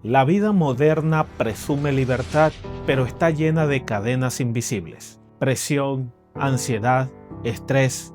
La vida moderna presume libertad, pero está llena de cadenas invisibles. Presión, ansiedad, estrés,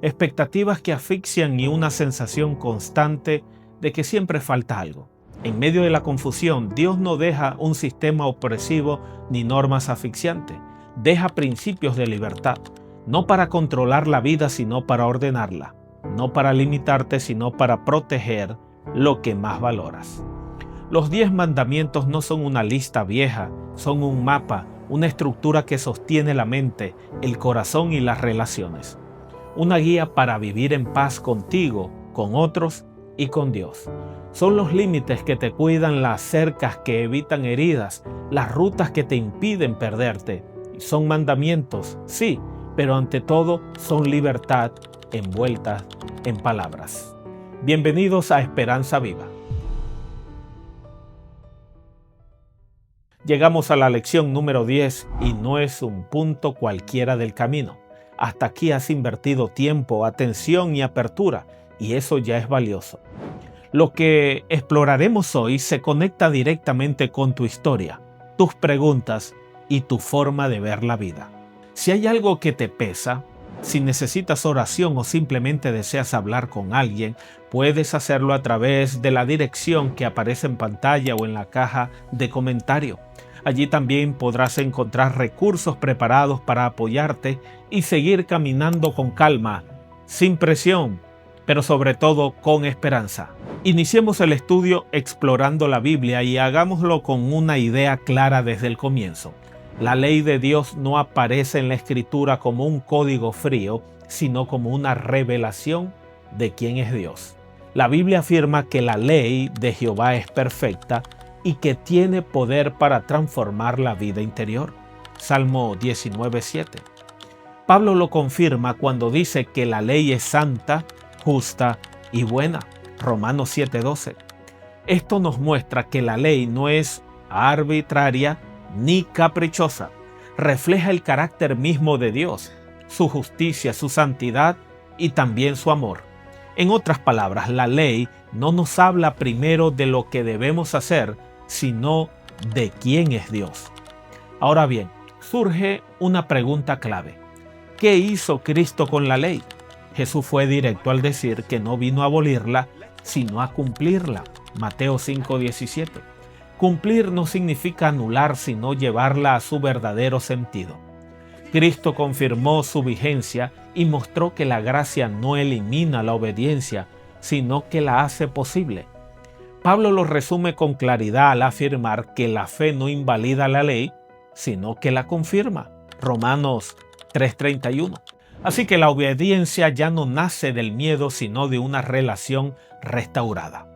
expectativas que asfixian y una sensación constante de que siempre falta algo. En medio de la confusión, Dios no deja un sistema opresivo ni normas asfixiantes. Deja principios de libertad, no para controlar la vida, sino para ordenarla. No para limitarte, sino para proteger lo que más valoras. Los 10 mandamientos no son una lista vieja, son un mapa, una estructura que sostiene la mente, el corazón y las relaciones. Una guía para vivir en paz contigo, con otros y con Dios. Son los límites que te cuidan, las cercas que evitan heridas, las rutas que te impiden perderte. Son mandamientos, sí, pero ante todo son libertad envuelta en palabras. Bienvenidos a Esperanza Viva. Llegamos a la lección número 10 y no es un punto cualquiera del camino. Hasta aquí has invertido tiempo, atención y apertura, y eso ya es valioso. Lo que exploraremos hoy se conecta directamente con tu historia, tus preguntas y tu forma de ver la vida. Si hay algo que te pesa, si necesitas oración o simplemente deseas hablar con alguien, puedes hacerlo a través de la dirección que aparece en pantalla o en la caja de comentario. Allí también podrás encontrar recursos preparados para apoyarte y seguir caminando con calma, sin presión, pero sobre todo con esperanza. Iniciemos el estudio explorando la Biblia y hagámoslo con una idea clara desde el comienzo. La ley de Dios no aparece en la Escritura como un código frío, sino como una revelación de quién es Dios. La Biblia afirma que la ley de Jehová es perfecta y que tiene poder para transformar la vida interior. Salmo 19:7. Pablo lo confirma cuando dice que la ley es santa, justa y buena. Romanos 7:12. Esto nos muestra que la ley no es arbitraria ni caprichosa. Refleja el carácter mismo de Dios, su justicia, su santidad y también su amor. En otras palabras, la ley no nos habla primero de lo que debemos hacer, sino de quién es Dios. Ahora bien, surge una pregunta clave. ¿Qué hizo Cristo con la ley? Jesús fue directo al decir que no vino a abolirla, sino a cumplirla. Mateo 5:17. Cumplir no significa anular, sino llevarla a su verdadero sentido. Cristo confirmó su vigencia y mostró que la gracia no elimina la obediencia, sino que la hace posible. Pablo lo resume con claridad al afirmar que la fe no invalida la ley, sino que la confirma. Romanos 3:31. Así que la obediencia ya no nace del miedo, sino de una relación restaurada.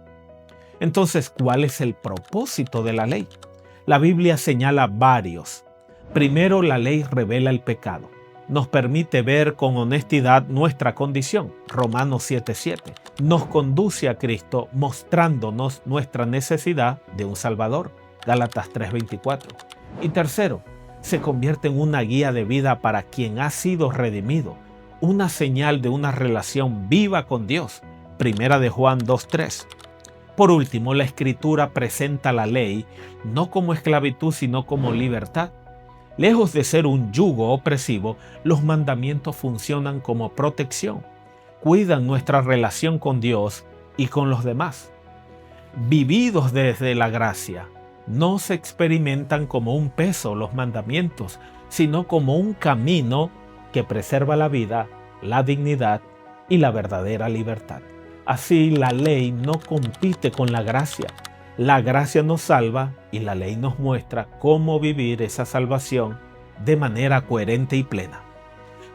Entonces, ¿cuál es el propósito de la ley? La Biblia señala varios. Primero, la ley revela el pecado. Nos permite ver con honestidad nuestra condición. Romanos 7:7. Nos conduce a Cristo mostrándonos nuestra necesidad de un Salvador. Gálatas 3:24. Y tercero, se convierte en una guía de vida para quien ha sido redimido, una señal de una relación viva con Dios. Primera de Juan 2:3. Por último, la Escritura presenta la ley no como esclavitud, sino como libertad. Lejos de ser un yugo opresivo, los mandamientos funcionan como protección. Cuidan nuestra relación con Dios y con los demás. Vividos desde la gracia, no se experimentan como un peso los mandamientos, sino como un camino que preserva la vida, la dignidad y la verdadera libertad. Así, la ley no compite con la gracia. La gracia nos salva y la ley nos muestra cómo vivir esa salvación de manera coherente y plena.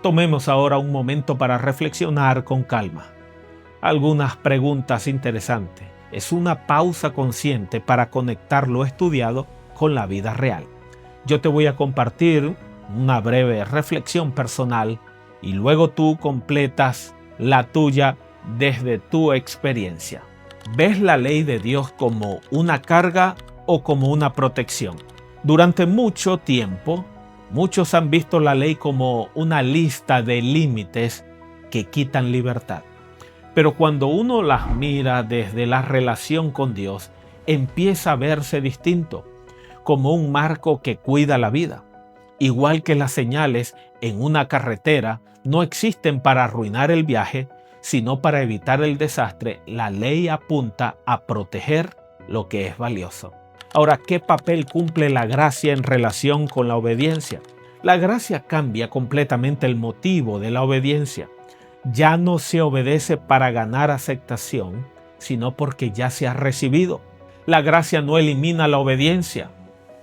Tomemos ahora un momento para reflexionar con calma. Algunas preguntas interesantes. Es una pausa consciente para conectar lo estudiado con la vida real. Yo te voy a compartir una breve reflexión personal y luego tú completas la tuya desde tu experiencia. ¿Ves la ley de Dios como una carga o como una protección? Durante mucho tiempo, muchos han visto la ley como una lista de límites que quitan libertad. Pero cuando uno las mira desde la relación con Dios, empieza a verse distinto, como un marco que cuida la vida. Igual que las señales en una carretera no existen para arruinar el viaje, sino para evitar el desastre, la ley apunta a proteger lo que es valioso. Ahora, ¿qué papel cumple la gracia en relación con la obediencia? La gracia cambia completamente el motivo de la obediencia. Ya no se obedece para ganar aceptación, sino porque ya se ha recibido. La gracia no elimina la obediencia,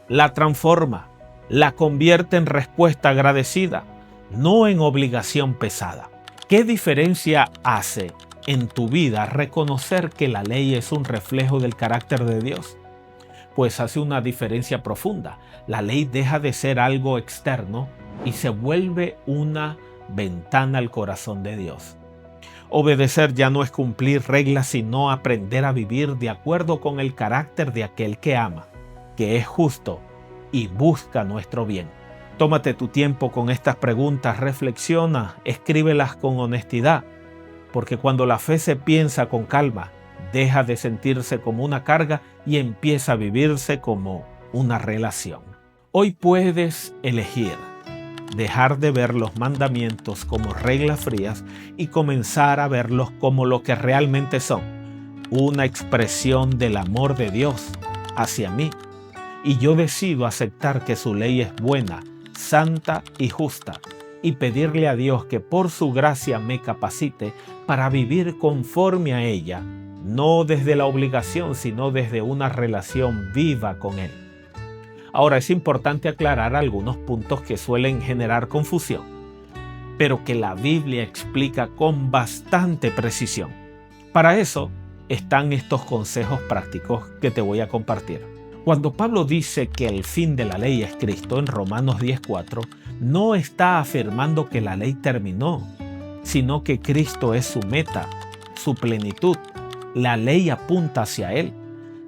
la transforma, la convierte en respuesta agradecida, no en obligación pesada. ¿Qué diferencia hace en tu vida reconocer que la ley es un reflejo del carácter de Dios? Pues hace una diferencia profunda. La ley deja de ser algo externo y se vuelve una ventana al corazón de Dios. Obedecer ya no es cumplir reglas, sino aprender a vivir de acuerdo con el carácter de aquel que ama, que es justo y busca nuestro bien. Tómate tu tiempo con estas preguntas, reflexiona, escríbelas con honestidad, porque cuando la fe se piensa con calma, deja de sentirse como una carga y empieza a vivirse como una relación. Hoy puedes elegir dejar de ver los mandamientos como reglas frías y comenzar a verlos como lo que realmente son, una expresión del amor de Dios hacia mí. Y yo decido aceptar que su ley es buena, santa y justa, y pedirle a Dios que por su gracia me capacite para vivir conforme a ella, no desde la obligación, sino desde una relación viva con Él. Ahora, es importante aclarar algunos puntos que suelen generar confusión, pero que la Biblia explica con bastante precisión. Para eso están estos consejos prácticos que te voy a compartir. Cuando Pablo dice que el fin de la ley es Cristo en Romanos 10:4, no está afirmando que la ley terminó, sino que Cristo es su meta, su plenitud. La ley apunta hacia Él,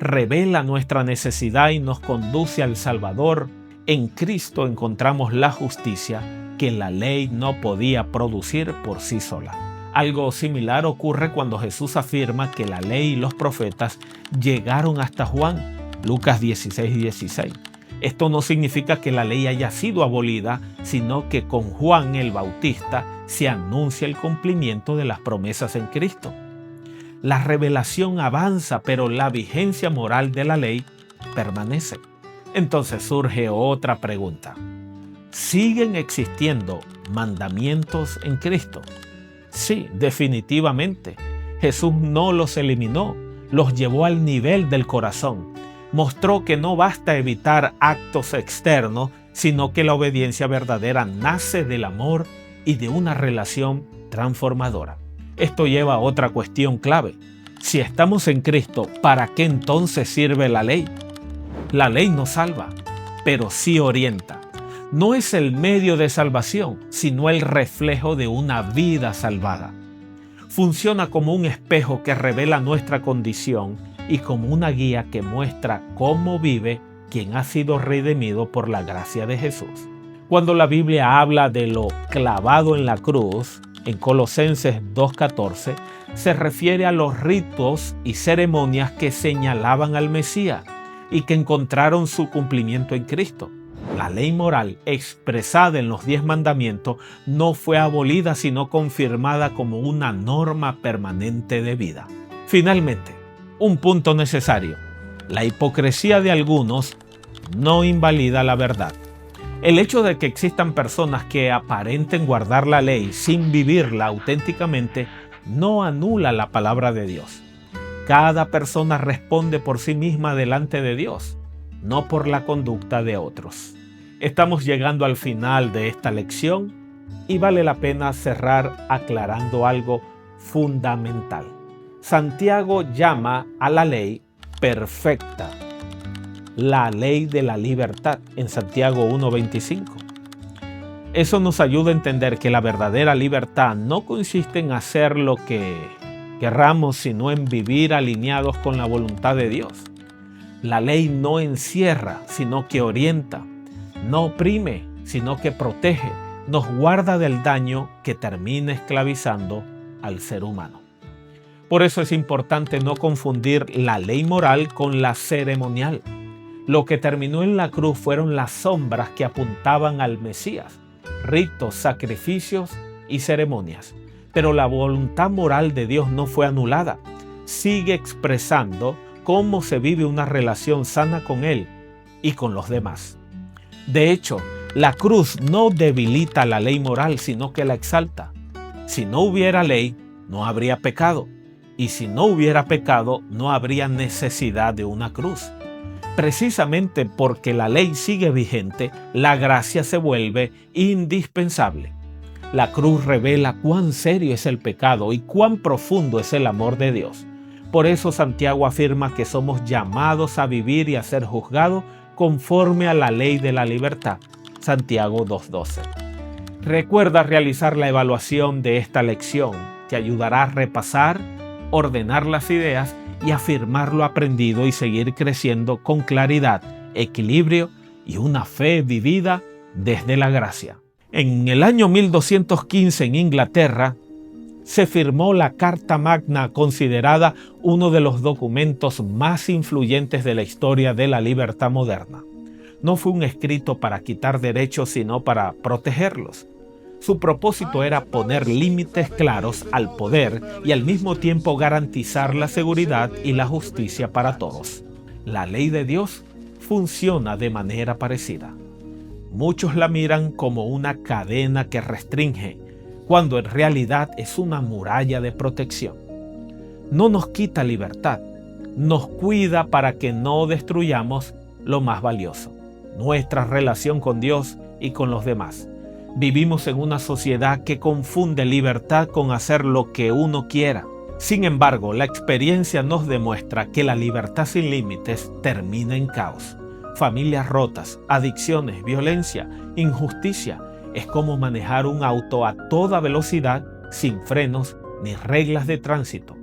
revela nuestra necesidad y nos conduce al Salvador. En Cristo encontramos la justicia que la ley no podía producir por sí sola. Algo similar ocurre cuando Jesús afirma que la ley y los profetas llegaron hasta Juan, Lucas 16:16. Esto no significa que la ley haya sido abolida, sino que con Juan el Bautista se anuncia el cumplimiento de las promesas en Cristo. La revelación avanza, pero la vigencia moral de la ley permanece. Entonces surge otra pregunta. ¿Siguen existiendo mandamientos en Cristo? Sí, definitivamente. Jesús no los eliminó, los llevó al nivel del corazón. Mostró que no basta evitar actos externos, sino que la obediencia verdadera nace del amor y de una relación transformadora. Esto lleva a otra cuestión clave. Si estamos en Cristo, ¿para qué entonces sirve la ley? La ley no salva, pero sí orienta. No es el medio de salvación, sino el reflejo de una vida salvada. Funciona como un espejo que revela nuestra condición y como una guía que muestra cómo vive quien ha sido redimido por la gracia de Jesús. Cuando la Biblia habla de lo clavado en la cruz, en Colosenses 2:14, se refiere a los ritos y ceremonias que señalaban al Mesías y que encontraron su cumplimiento en Cristo. La ley moral expresada en los 10 mandamientos no fue abolida, sino confirmada como una norma permanente de vida. Finalmente, un punto necesario. La hipocresía de algunos no invalida la verdad. El hecho de que existan personas que aparenten guardar la ley sin vivirla auténticamente no anula la palabra de Dios. Cada persona responde por sí misma delante de Dios, no por la conducta de otros. Estamos llegando al final de esta lección y vale la pena cerrar aclarando algo fundamental. Santiago llama a la ley perfecta, la ley de la libertad en Santiago 1:25. Eso nos ayuda a entender que la verdadera libertad no consiste en hacer lo que querramos, sino en vivir alineados con la voluntad de Dios. La ley no encierra, sino que orienta, no oprime, sino que protege, nos guarda del daño que termina esclavizando al ser humano. Por eso es importante no confundir la ley moral con la ceremonial. Lo que terminó en la cruz fueron las sombras que apuntaban al Mesías, ritos, sacrificios y ceremonias. Pero la voluntad moral de Dios no fue anulada. Sigue expresando cómo se vive una relación sana con Él y con los demás. De hecho, la cruz no debilita la ley moral, sino que la exalta. Si no hubiera ley, no habría pecado. Y si no hubiera pecado, no habría necesidad de una cruz. Precisamente porque la ley sigue vigente, la gracia se vuelve indispensable. La cruz revela cuán serio es el pecado y cuán profundo es el amor de Dios. Por eso Santiago afirma que somos llamados a vivir y a ser juzgados conforme a la ley de la libertad. Santiago 2:12. Recuerda realizar la evaluación de esta lección. Te ayudará a repasar, ordenar las ideas y afirmar lo aprendido y seguir creciendo con claridad, equilibrio y una fe vivida desde la gracia. En el año 1215 en Inglaterra se firmó la Carta Magna, considerada uno de los documentos más influyentes de la historia de la libertad moderna. No fue un escrito para quitar derechos, sino para protegerlos. Su propósito era poner límites claros al poder y al mismo tiempo garantizar la seguridad y la justicia para todos. La ley de Dios funciona de manera parecida. Muchos la miran como una cadena que restringe, cuando en realidad es una muralla de protección. No nos quita libertad, nos cuida para que no destruyamos lo más valioso, nuestra relación con Dios y con los demás. Vivimos en una sociedad que confunde libertad con hacer lo que uno quiera. Sin embargo, la experiencia nos demuestra que la libertad sin límites termina en caos. Familias rotas, adicciones, violencia, injusticia. Es como manejar un auto a toda velocidad, sin frenos ni reglas de tránsito.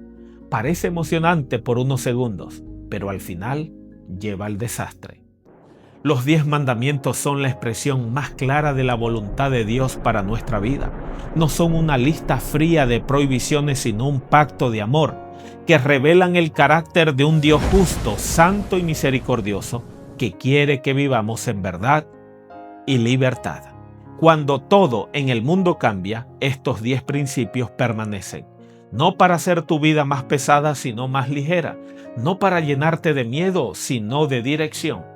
Parece emocionante por unos segundos, pero al final lleva al desastre. Los 10 mandamientos son la expresión más clara de la voluntad de Dios para nuestra vida. No son una lista fría de prohibiciones, sino un pacto de amor que revelan el carácter de un Dios justo, santo y misericordioso que quiere que vivamos en verdad y libertad. Cuando todo en el mundo cambia, estos 10 principios permanecen. No para hacer tu vida más pesada, sino más ligera. No para llenarte de miedo, sino de dirección.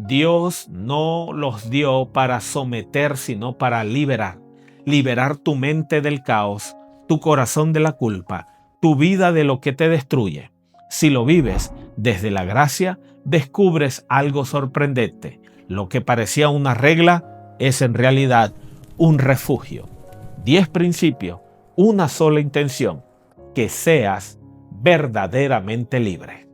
Dios no los dio para someter, sino para liberar. Liberar tu mente del caos, tu corazón de la culpa, tu vida de lo que te destruye. Si lo vives desde la gracia, descubres algo sorprendente. Lo que parecía una regla es en realidad un refugio. 10 principios, una sola intención: que seas verdaderamente libre.